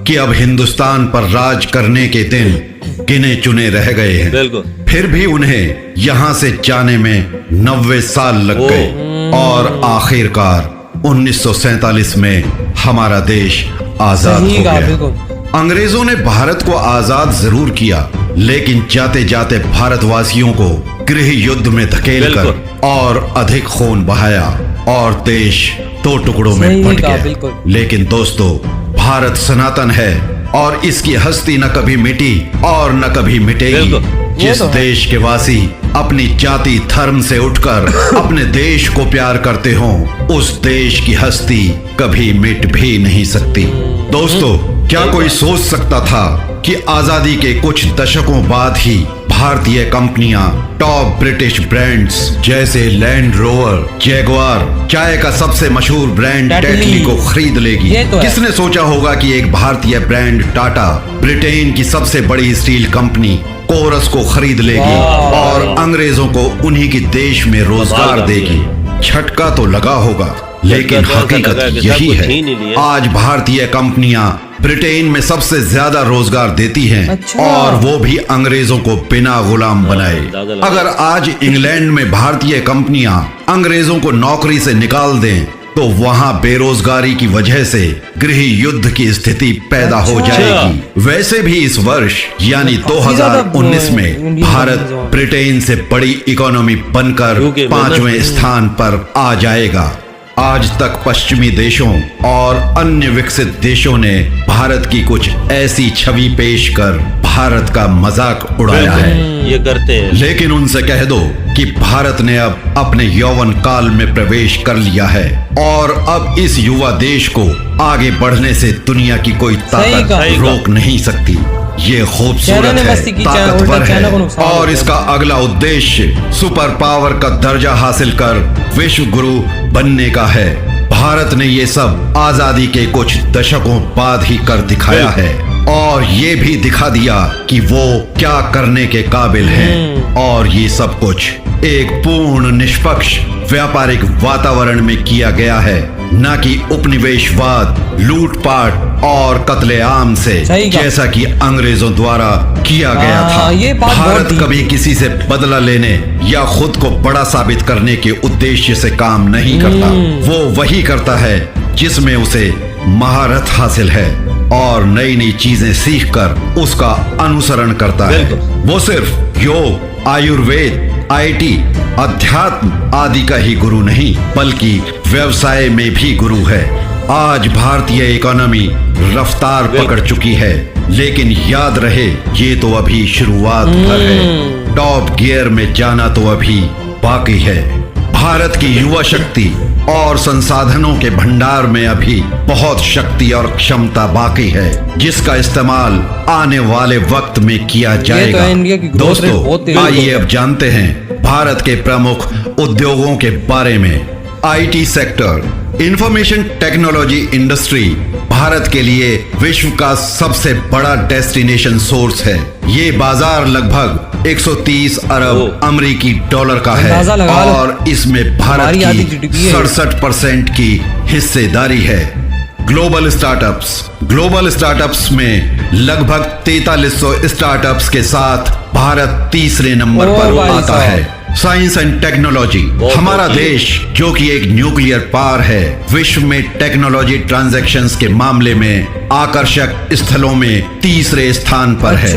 कि अब हिंदुस्तान पर राज करने के दिन गिने चुने रह गए हैं। बिल्कुल। फिर भी उन्हें यहाँ से जाने में 90 साल लग गए और आखिरकार 1947 में हमारा देश आजाद हो गया। अंग्रेजों ने भारत को आजाद जरूर किया, लेकिन जाते जाते भारतवासियों को गृह युद्ध में धकेलकर और अधिक खून बहाया और देश दो टुकड़ों में बंट गया। लेकिन दोस्तों, भारत सनातन है और इसकी हस्ती न कभी मिटी और न कभी मिटेगी। जिस देश के वासी अपनी जाति धर्म से उठकर अपने देश को प्यार करते हों, उस देश की हस्ती कभी मिट भी नहीं सकती। दोस्तों, क्या कोई सोच सकता था कि आजादी के कुछ दशकों बाद ही भारतीय कंपनियां टॉप ब्रिटिश ब्रांड्स जैसे लैंड रोवर, जैगुआर, चाय का सबसे मशहूर ब्रांड टेटली को खरीद लेगी? किसने सोचा होगा कि एक भारतीय ब्रांड टाटा ब्रिटेन की सबसे बड़ी स्टील कंपनी कोरस को खरीद लेगी और अंग्रेजों को उन्हीं के देश में रोजगार देगी? झटका तो लगा होगा, लेकिन हकीकत यही है। आज भारतीय कंपनियां ब्रिटेन में सबसे ज्यादा रोजगार देती हैं और वो भी अंग्रेजों को बिना गुलाम बनाए। अगर आज इंग्लैंड में भारतीय कंपनियां अंग्रेजों को नौकरी से निकाल दें तो वहां बेरोजगारी की वजह से गृह युद्ध की स्थिति पैदा हो जाएगी। वैसे भी इस वर्ष यानी 2019 में भारत ब्रिटेन से बड़ी इकोनॉमी बनकर 5वें स्थान पर आ जाएगा। आज तक पश्चिमी देशों और अन्य विकसित देशों ने भारत की कुछ ऐसी छवि पेश कर भारत का मजाक उड़ाया है। ये करते हैं। लेकिन उनसे कह दो कि भारत ने अब अपने यौवन काल में प्रवेश कर लिया है और अब इस युवा देश को आगे बढ़ने से दुनिया की कोई ताकत रोक नहीं सकती। ये खूबसूरत है, ताकतवर है और इसका अगला उद्देश्य सुपर पावर का दर्जा हासिल कर विश्व गुरु बनने का है। भारत ने ये सब आजादी के कुछ दशकों बाद ही कर दिखाया है और ये भी दिखा दिया कि वो क्या करने के काबिल हैं। और ये सब कुछ एक पूर्ण निष्पक्ष व्यापारिक वातावरण में किया गया है, न कि उपनिवेशवाद, लूटपाट और कत्लेआम से, जैसा कि अंग्रेजों द्वारा किया गया था। भारत कभी किसी से बदला लेने या खुद को बड़ा साबित करने के उद्देश्य से काम नहीं करता। वो वही करता है जिसमें उसे महारत हासिल है और नई नई चीजें सीखकर उसका अनुसरण करता है। वो सिर्फ योग, आयुर्वेद, आईटी, अध्यात्म आदि का ही गुरु नहीं, बल्कि व्यवसाय में भी गुरु है। आज भारतीय इकोनॉमी रफ्तार पकड़ चुकी है, लेकिन याद रहे ये तो अभी शुरुआत भर है। टॉप गियर में जाना तो अभी बाकी है। भारत की युवा शक्ति और संसाधनों के भंडार में अभी बहुत शक्ति और क्षमता बाकी है, जिसका इस्तेमाल आने वाले वक्त में किया जाएगा। दोस्तों, आइए अब जानते हैं भारत के प्रमुख उद्योगों के बारे में। IT sector, information technology industry Bharat के लिए विश्व का सबसे बड़ा डेस्टिनेशन सोर्स है। ये बाजार लगभग 130 अरब अमेरिकी डॉलर का है और इसमें भारत की 67% की हिस्सेदारी है। ग्लोबल स्टार्टअप्स में लगभग 4300 स्टार्टअप्स के साथ भारत तीसरे नंबर पर आता है। साइंस एंड टेक्नोलॉजी, हमारा देश जो कि एक न्यूक्लियर पावर है, विश्व में टेक्नोलॉजी ट्रांजैक्शंस के मामले में आकर्षक स्थलों में तीसरे स्थान पर है।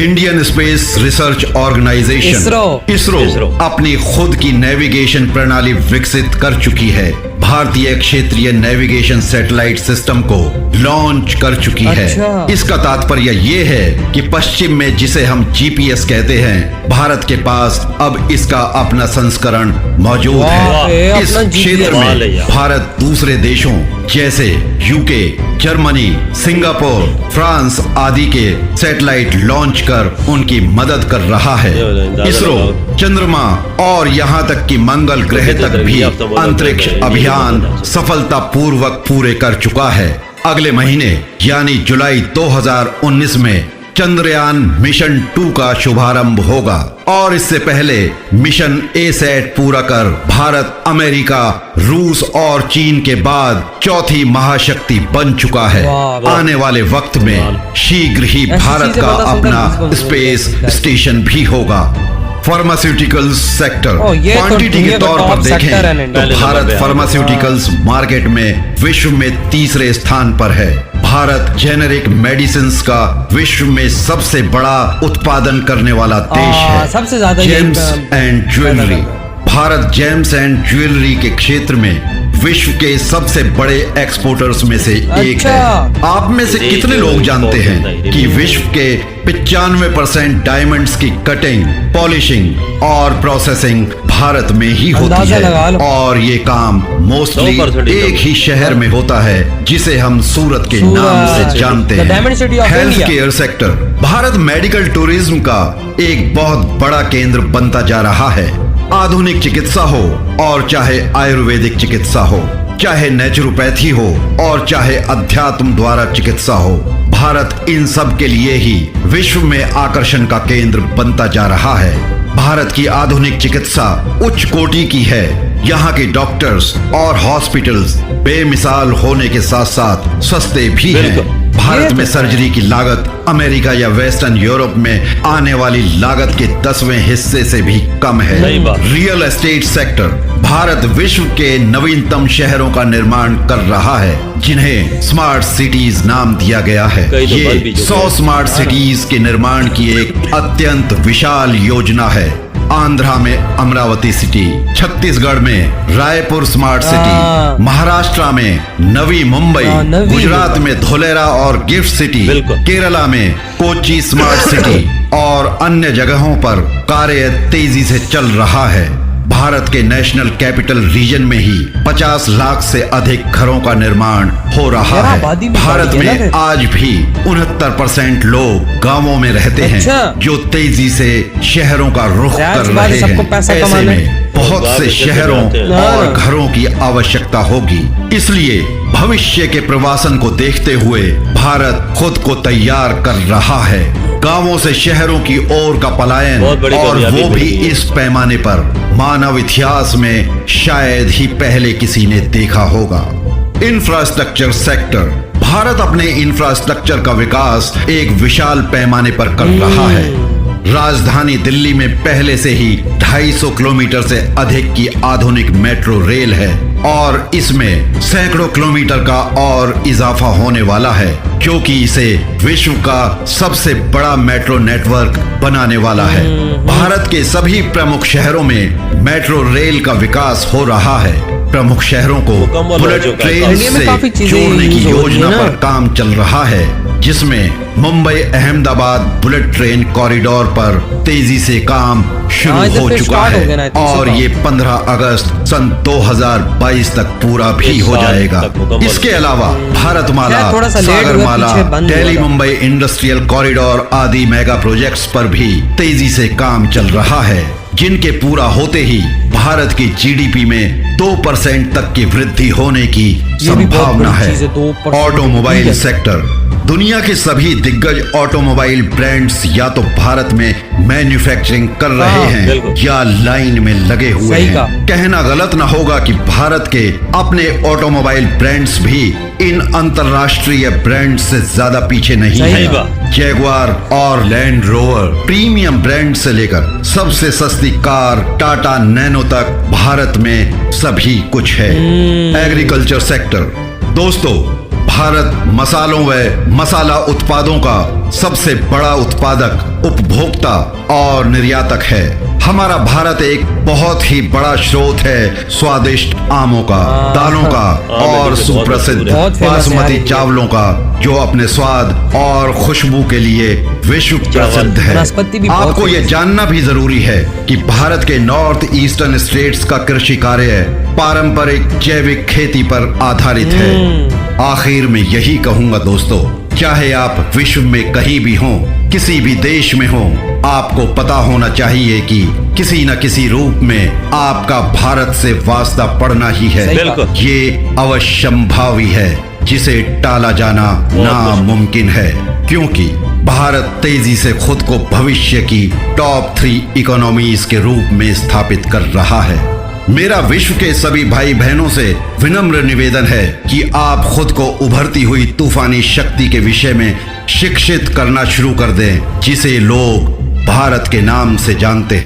Indian space research organisation ISRO अपनी खुद की नेविगेशन प्रणाली विकसित कर चुकी है। भारतीय क्षेत्रीय नेविगेशन सैटेलाइट सिस्टम को लॉन्च कर चुकी है। इसका तात्पर्य ये है कि पश्चिम में जिसे हम जीपीएस कहते हैं, भारत के पास अब इसका अपना संस्करण मौजूद है। इस क्षेत्र में भारत दूसरे देशों जैसे यूके, जर्मनी, सिंगापुर, फ्रांस आदि के सैटेलाइट लॉन्च कर उनकी मदद कर रहा है। इसरो चंद्रमा और यहाँ तक कि मंगल ग्रह तक भी अंतरिक्ष अभियान सफलतापूर्वक पूरे कर चुका है। अगले महीने यानी जुलाई 2019 में चंद्रयान मिशन 2 का शुभारंभ होगा और इससे पहले मिशन एसैट पूरा कर भारत अमेरिका, रूस और चीन के बाद चौथी महाशक्ति बन चुका है। आने वाले वक्त में शीघ्र ही भारत का अपना स्पेस स्टेशन भी होगा। फार्मास्यूटिकल्स सेक्टर क्वांटिटी के तौर पर देखें तो भारत फार्मास्यूटिकल्स मार्केट में विश्व में तीसरे स्थान पर है। भारत जेनेरिक मेडिसिन्स का विश्व में सबसे बड़ा उत्पादन करने वाला देश है। सबसे ज्यादा James and jewellery, Bharat James and jewellery के क्षेत्र में विश्व के सबसे बड़े एक्सपोर्टर्स में से एक है। आप में से कितने लोग जानते हैं कि विश्व के 95% डायमंड्स की कटिंग, पॉलिशिंग और प्रोसेसिंग भारत में ही होती है और ये काम मोस्टली एक ही शहर में होता है जिसे हम सूरत के नाम से जानते हैं। Health care sector, Bharat medical tourism का एक बहुत बड़ा केंद्र बनता जा रहा है। आधुनिक चिकित्सा हो और चाहे आयुर्वेदिक चिकित्सा हो, चाहे नेचुरोपैथी हो और चाहे अध्यात्म द्वारा चिकित्सा हो, भारत इन सब के लिए ही विश्व में आकर्षण का केंद्र बनता जा रहा है। भारत की आधुनिक चिकित्सा उच्च कोटि की है। यहाँ के डॉक्टर्स और हॉस्पिटल्स बेमिसाल होने के साथ साथ सस्ते भी हैं। भारत में सर्जरी की लागत अमेरिका या वेस्टर्न यूरोप में आने वाली लागत के 10वें हिस्से से भी कम है। रियल एस्टेट सेक्टर, भारत विश्व के नवीनतम शहरों का निर्माण कर रहा है जिन्हें स्मार्ट सिटीज नाम दिया गया है। ये 100 स्मार्ट सिटीज के निर्माण की एक अत्यंत विशाल योजना है। आंध्रा में अमरावती सिटी, छत्तीसगढ़ में रायपुर स्मार्ट सिटी, महाराष्ट्र में नवी मुंबई, गुजरात में धोलेरा और गिफ्ट सिटी, केरला में कोच्चि स्मार्ट सिटी और अन्य जगहों पर कार्य तेजी से चल रहा है। भारत के नेशनल कैपिटल रीजन में ही 50 लाख से अधिक घरों का निर्माण हो रहा है। भारत में आज भी 69% लोग गांवों में रहते हैं जो तेजी से शहरों का रुख कर रहे हैं। ऐसे में बहुत से शहरों और घरों की आवश्यकता होगी। इसलिए भविष्य के प्रवासन को देखते हुए भारत खुद को तैयार कर रहा है। गांवों से शहरों की ओर का पलायन, और वो भी इस पैमाने पर मानव इतिहास में शायद ही पहले किसी ने देखा होगा। इंफ्रास्ट्रक्चर सेक्टर, भारत अपने इंफ्रास्ट्रक्चर का विकास एक विशाल पैमाने पर कर रहा है। राजधानी दिल्ली में पहले से ही 250 किलोमीटर से अधिक की आधुनिक मेट्रो रेल है और इसमें सैकड़ों किलोमीटर का और इजाफा होने वाला है, जो कि इसे विश्व का सबसे बड़ा मेट्रो नेटवर्क बनाने वाला है। भारत के सभी प्रमुख शहरों में मेट्रो रेल का विकास हो रहा है। प्रमुख शहरों को बुलेट ट्रेन से जोड़ने की योजना पर काम चल रहा है, जिसमें Mumbai Ahmedabad bullet train corridor पर तेजी से काम शुरू हो चुका है और ये 15 अगस्त सन 2022 तक पूरा भी हो जाएगा। इसके अलावा भारतमाला, सागरमाला, दिल्ली मुंबई इंडस्ट्रियल कॉरिडोर आदि मेगा प्रोजेक्ट्स पर भी तेजी से काम चल रहा है, जिनके पूरा होते ही भारत की जीडीपी में 2% तक की वृद्धि होने की संभावना है। ऑटोमोबाइल सेक्टर, दुनिया के सभी दिग्गज ऑटोमोबाइल ब्रांड्स या तो भारत में मैन्युफैक्चरिंग कर रहे हैं या लाइन में लगे हुए हैं। कहना गलत ना होगा कि भारत के अपने ऑटोमोबाइल ब्रांड्स भी इन अंतरराष्ट्रीय ब्रांड्स से ज्यादा पीछे नहीं है। जैगुआर और लैंड रोवर प्रीमियम ब्रांड से लेकर सबसे सस्ती कार टाटा नैनो तक भारत में सभी कुछ है। एग्रीकल्चर सेक्टर, दोस्तों भारत मसालों व मसाला उत्पादों का सबसे बड़ा उत्पादक, उपभोक्ता और निर्यातक है। हमारा भारत एक बहुत ही बड़ा स्रोत है स्वादिष्ट आमों का, दालों का और सुप्रसिद्ध बासमती चावलों का, जो अपने स्वाद और खुशबू के लिए विश्व प्रसिद्ध है। आपको ये जानना भी जरूरी है कि भारत के नॉर्थ ईस्टर्न स्टेट्स का कृषि कार्य पारंपरिक जैविक खेती पर आधारित है। आखिर में यही कहूंगा दोस्तों, चाहे आप विश्व में कहीं भी हों, किसी भी देश में हों, आपको पता होना चाहिए कि किसी न किसी रूप में आपका भारत से वास्ता पड़ना ही है। ये अवश्यंभावी है। जिसे टाला जाना नामुमकिन है, क्योंकि भारत तेजी से खुद को भविष्य की टॉप 3 इकोनॉमीज के रूप में स्थापित कर रहा है। मेरा विश्व के सभी भाई बहनों से विनम्र निवेदन है कि आप खुद को उभरती हुई तूफानी शक्ति के विषय में शिक्षित करना शुरू कर दें, जिसे लोग भारत के नाम से जानते हैं।